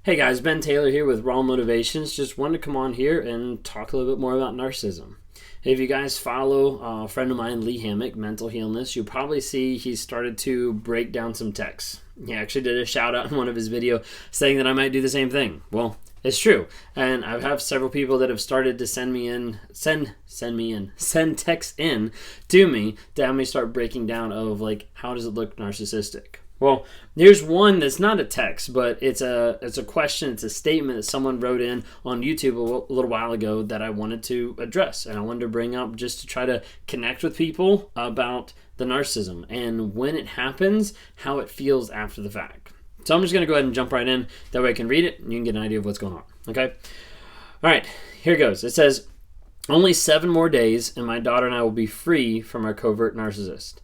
Hey guys, Ben Taylor here with Raw Motivations. Just wanted to come on here and talk a little bit more about narcissism. If you guys follow a friend of mine, Lee Hammock, Mental Healness, you'll probably see he started to break down some texts. He actually did a shout out in one of his videos saying that I might do the same thing. Well, it's true. And I have several people that have started to send texts in to me to have me start breaking down of like, how does it look narcissistic? Well, there's one that's not a text, but it's a question, it's a statement that someone wrote in on YouTube a little while ago that I wanted to address, and I wanted to bring up just to try to connect with people about the narcissism and when it happens, how it feels after the fact. So I'm just going to go ahead and jump right in, that way I can read it and you can get an idea of what's going on, okay? All right, here goes. It says, only 7 more days and my daughter and I will be free from our covert narcissist.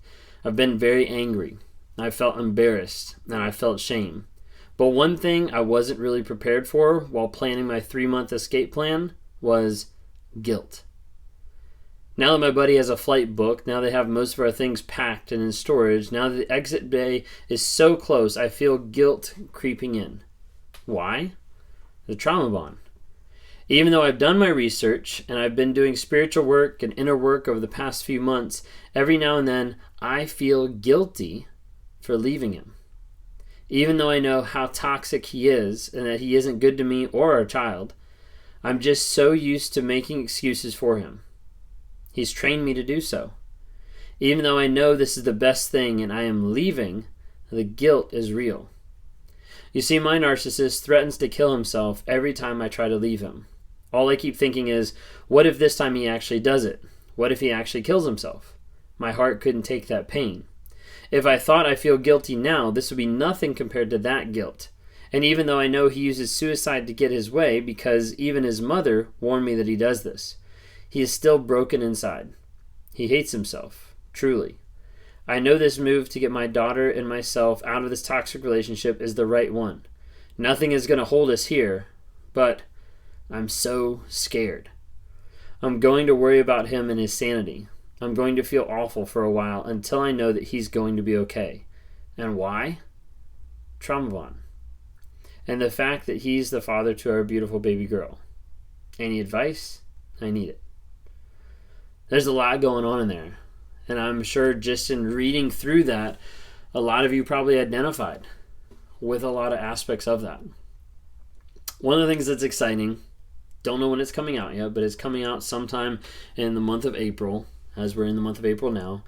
I've been very angry. I felt embarrassed and I felt shame. But one thing I wasn't really prepared for while planning my 3-month escape plan was guilt. Now that my buddy has a flight booked, now they have most of our things packed and in storage, now that the exit day is so close, I feel guilt creeping in. Why? The trauma bond. Even though I've done my research and I've been doing spiritual work and inner work over the past few months, every now and then I feel guilty for leaving him. Even though I know how toxic he is and that he isn't good to me or our child, I'm just so used to making excuses for him. He's trained me to do so. Even though I know this is the best thing and I am leaving, the guilt is real. You see, my narcissist threatens to kill himself every time I try to leave him. All I keep thinking is, what if this time he actually does it? What if he actually kills himself? My heart couldn't take that pain. If I thought I feel guilty now, this would be nothing compared to that guilt. And even though I know he uses suicide to get his way, because even his mother warned me that he does this, he is still broken inside. He hates himself, truly. I know this move to get my daughter and myself out of this toxic relationship is the right one. Nothing is going to hold us here, but I'm so scared. I'm going to worry about him and his sanity. I'm going to feel awful for a while until I know that he's going to be okay. And why? Trauma bond. And the fact that he's the father to our beautiful baby girl. Any advice? I need it. There's a lot going on in there. And I'm sure just in reading through that, a lot of you probably identified with a lot of aspects of that. One of the things that's exciting, don't know when it's coming out yet, but it's coming out sometime in the month of April, as we're in the month of April now,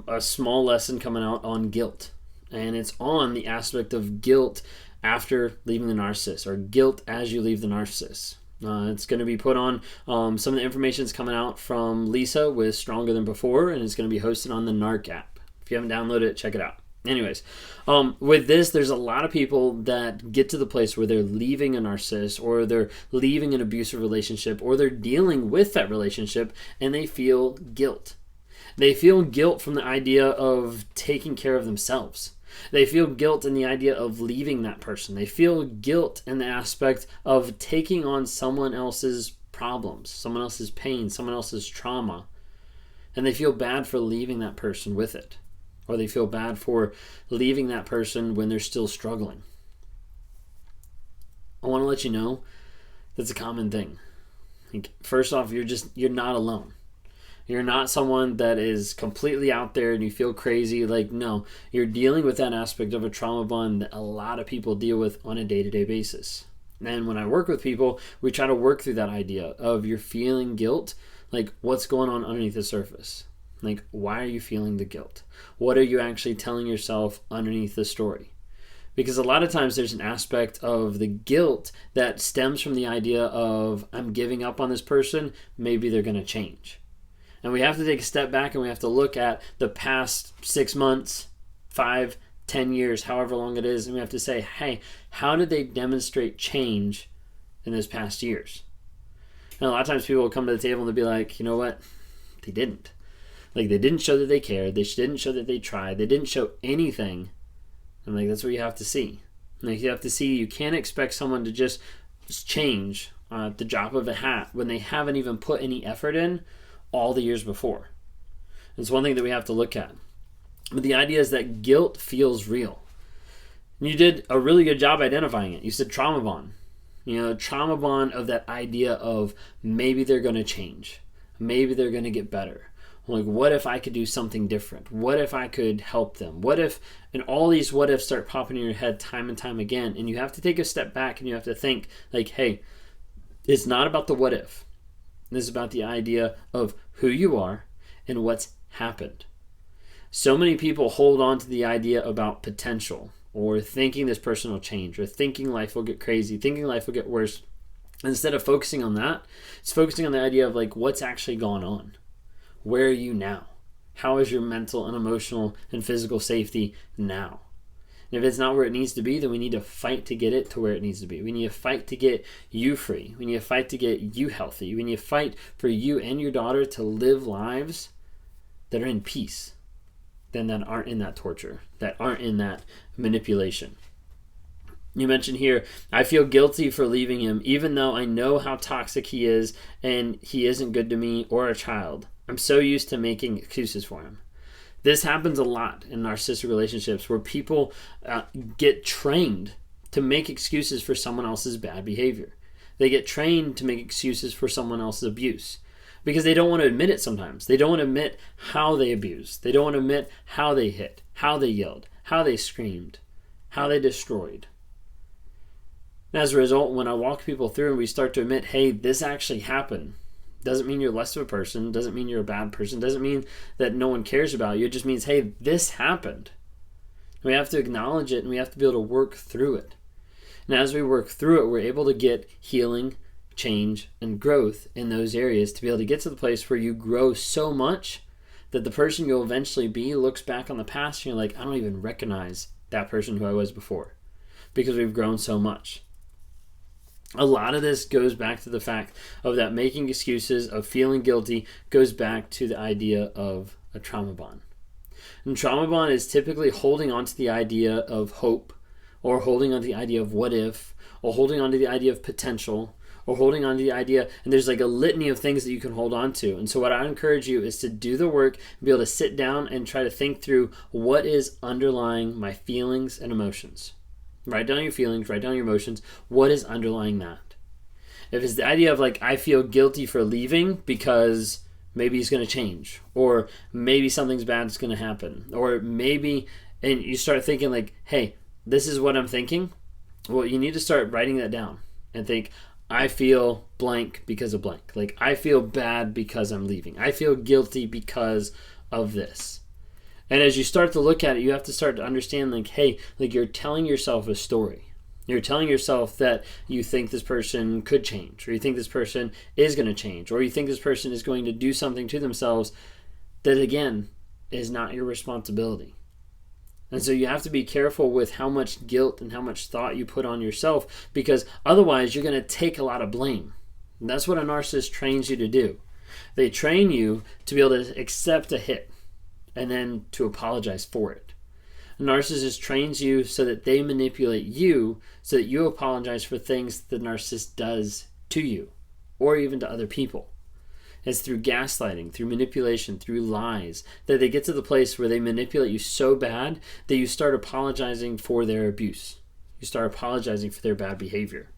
a small lesson coming out on guilt. And it's on the aspect of guilt after leaving the narcissist, or guilt as you leave the narcissist. It's going to be put on, some of the information is coming out from Lisa with Stronger Than Before, and it's going to be hosted on the Narc app. If you haven't downloaded it, check it out. Anyways, with this, there's a lot of people that get to the place where they're leaving a narcissist, or they're leaving an abusive relationship, or they're dealing with that relationship, and they feel guilt. They feel guilt from the idea of taking care of themselves. They feel guilt in the idea of leaving that person. They feel guilt in the aspect of taking on someone else's problems, someone else's pain, someone else's trauma, and they feel bad for leaving that person with it. Or they feel bad for leaving that person when they're still struggling. I want to let you know that's a common thing. First off, you're not alone. You're not someone that is completely out there and you feel crazy. No, you're dealing with that aspect of a trauma bond that a lot of people deal with on a day-to-day basis. And when I work with people, we try to work through that idea of you're feeling guilt, what's going on underneath the surface. Why are you feeling the guilt? What are you actually telling yourself underneath the story? Because a lot of times there's an aspect of the guilt that stems from the idea of, I'm giving up on this person, maybe they're going to change. And we have to take a step back and we have to look at the past 6 months, 5, 10 years, however long it is, and we have to say, hey, how did they demonstrate change in those past years? And a lot of times people will come to the table and they'll be like, you know what? They didn't. They didn't show that they cared. They didn't show that they tried. They didn't show anything. And that's what you have to see. You have to see, you can't expect someone to just change at the drop of a hat when they haven't even put any effort in all the years before. It's one thing that we have to look at. But the idea is that guilt feels real. And you did a really good job identifying it. You said trauma bond. Trauma bond of that idea of maybe they're going to change. Maybe they're going to get better. Like, what if I could do something different? What if I could help them? What if, and all these what ifs start popping in your head time and time again. And you have to take a step back and you have to think like, hey, it's not about the what if. This is about the idea of who you are and what's happened. So many people hold on to the idea about potential, or thinking this person will change, or thinking life will get crazy, thinking life will get worse. Instead of focusing on that, it's focusing on the idea of like what's actually gone on. Where are you now? How is your mental and emotional and physical safety now? And if it's not where it needs to be, then we need to fight to get it to where it needs to be. We need to fight to get you free. We need to fight to get you healthy. We need to fight for you and your daughter to live lives that are in peace, that aren't in that torture, that aren't in that manipulation. You mentioned here, I feel guilty for leaving him, even though I know how toxic he is and he isn't good to me or a child. I'm so used to making excuses for him. This happens a lot in narcissistic relationships where people get trained to make excuses for someone else's bad behavior. They get trained to make excuses for someone else's abuse because they don't want to admit it sometimes. They don't want to admit how they abused. They don't want to admit how they hit, how they yelled, how they screamed, how they destroyed. And as a result, when I walk people through and we start to admit, hey, this actually happened, doesn't mean you're less of a person, doesn't mean you're a bad person, doesn't mean that no one cares about you. It just means, hey, this happened. We have to acknowledge it and we have to be able to work through it. And as we work through it, we're able to get healing, change, and growth in those areas to be able to get to the place where you grow so much that the person you'll eventually be looks back on the past and you're like, I don't even recognize that person who I was before because we've grown so much. A lot of this goes back to the fact of that making excuses, of feeling guilty, goes back to the idea of a trauma bond. And trauma bond is typically holding on to the idea of hope, or holding on to the idea of what if, or holding on to the idea of potential, or holding on to the idea, and there's like a litany of things that you can hold on to. And so what I encourage you is to do the work, be able to sit down and try to think through what is underlying my feelings and emotions. Write down your feelings, write down your emotions. What is underlying that? If it's the idea of like, I feel guilty for leaving because maybe he's going to change, or maybe something's bad is going to happen, or maybe, and you start thinking like, hey, this is what I'm thinking. Well, you need to start writing that down and think, I feel blank because of blank. Like, I feel bad because I'm leaving. I feel guilty because of this. And as you start to look at it, you have to start to understand like, hey, like you're telling yourself a story. You're telling yourself that you think this person could change, or you think this person is going to change, or you think this person is going to do something to themselves that, again, is not your responsibility. And so you have to be careful with how much guilt and how much thought you put on yourself, because otherwise you're going to take a lot of blame. And that's what a narcissist trains you to do. They train you to be able to accept a hit and then to apologize for it. A narcissist trains you so that they manipulate you so that you apologize for things the narcissist does to you or even to other people. It's through gaslighting, through manipulation, through lies, that they get to the place where they manipulate you so bad that you start apologizing for their abuse. You start apologizing for their bad behavior.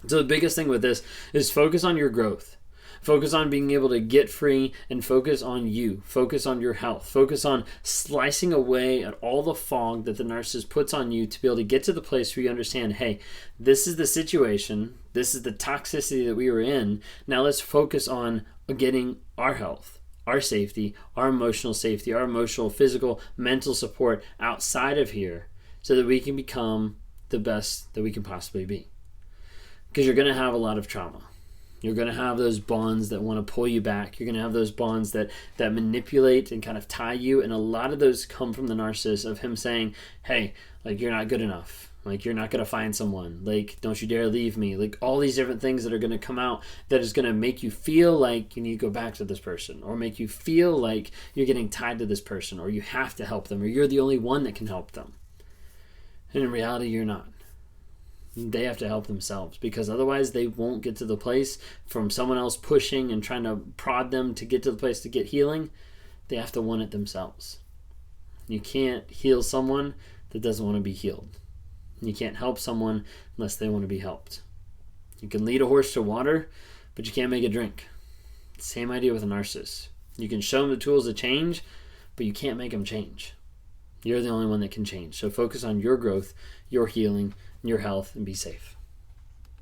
So the biggest thing with this is focus on your growth. Focus on being able to get free and focus on you. Focus on your health. Focus on slicing away at all the fog that the narcissist puts on you to be able to get to the place where you understand, hey, this is the situation. This is the toxicity that we were in. Now let's focus on getting our health, our safety, our emotional safety, our emotional, physical, mental support outside of here so that we can become the best that we can possibly be. Because you're going to have a lot of trauma. You're going to have those bonds that want to pull you back. You're going to have those bonds that manipulate and kind of tie you. And a lot of those come from the narcissist of him saying, hey, like, you're not good enough. Like, you're not going to find someone. Like, don't you dare leave me. Like, all these different things that are going to come out that is going to make you feel like you need to go back to this person, or make you feel like you're getting tied to this person, or you have to help them, or you're the only one that can help them. And in reality, you're not. They have to help themselves, because otherwise they won't get to the place from someone else pushing and trying to prod them to get to the place to get healing. They have to want it themselves. You can't heal someone that doesn't want to be healed. You can't help someone unless they want to be helped. You can lead a horse to water, but you can't make it drink. Same idea with a narcissist. You can show them the tools to change, but you can't make them change. You're the only one that can change. So focus on your growth, your healing, your health, and be safe.